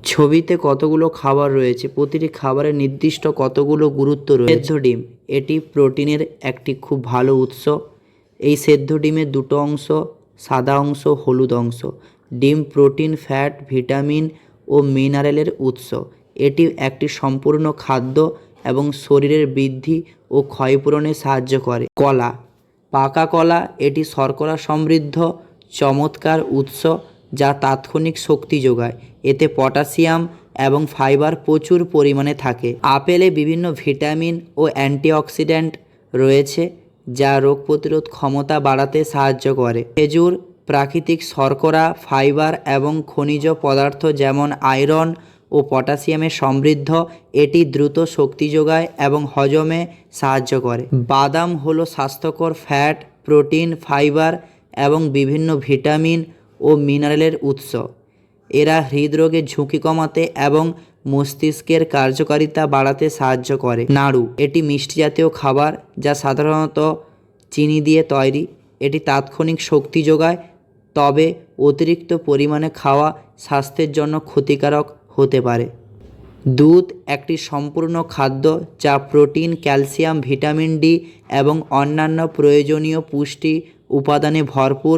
ছবিতে কতগুলো খাবার রয়েছে, প্রতিটি খাবারের নির্দিষ্ট কতগুলো গুরুত্ব রয়েছে। সেদ্ধ ডিম, এটি প্রোটিনের একটি খুব ভালো উৎস। এই সেদ্ধ ডিমের দুটো অংশ, সাদা অংশ, হলুদ অংশ। ডিম প্রোটিন, ফ্যাট, ভিটামিন ও মিনারেলের উৎস। এটি একটি সম্পূর্ণ খাদ্য এবং শরীরের বৃদ্ধি ও ক্ষয়পূরণে সাহায্য করে। কলা, পাকা কলা, এটি শর্করা সমৃদ্ধ চমৎকার উৎস যা তাৎক্ষণিক শক্তি যোগায়। এতে পটাশিয়াম এবং ফাইবার প্রচুর পরিমাণে থাকে। আপেলে বিভিন্ন ভিটামিন ও অ্যান্টিঅক্সিডেন্ট রয়েছে যা রোগ প্রতিরোধ ক্ষমতা বাড়াতে সাহায্য করে। খেজুর প্রাকৃতিক শর্করা, ফাইবার এবং খনিজ পদার্থ যেমন আয়রন ও পটাশিয়ামে সমৃদ্ধ। এটি দ্রুত শক্তি যোগায় এবং হজমে সাহায্য করে। বাদাম হলো স্বাস্থ্যকর ফ্যাট, প্রোটিন, ফাইবার এবং বিভিন্ন ভিটামিন ও মিনারেলের উৎস। এরা হৃদরোগের ঝুঁকি কমাতে এবং মস্তিষ্কের কার্যকারিতা বাড়াতে সাহায্য করে। নাড়ু, এটি মিষ্টি জাতীয় খাবার যা সাধারণত চিনি দিয়ে তৈরি। এটি তাৎক্ষণিক শক্তি যোগায়, তবে অতিরিক্ত পরিমাণে খাওয়া স্বাস্থ্যের জন্য ক্ষতিকারক হতে পারে। দুধ একটি সম্পূর্ণ খাদ্য যা প্রোটিন, ক্যালসিয়াম, ভিটামিন ডি এবং অন্যান্য প্রয়োজনীয় পুষ্টি উপাদানে ভরপুর।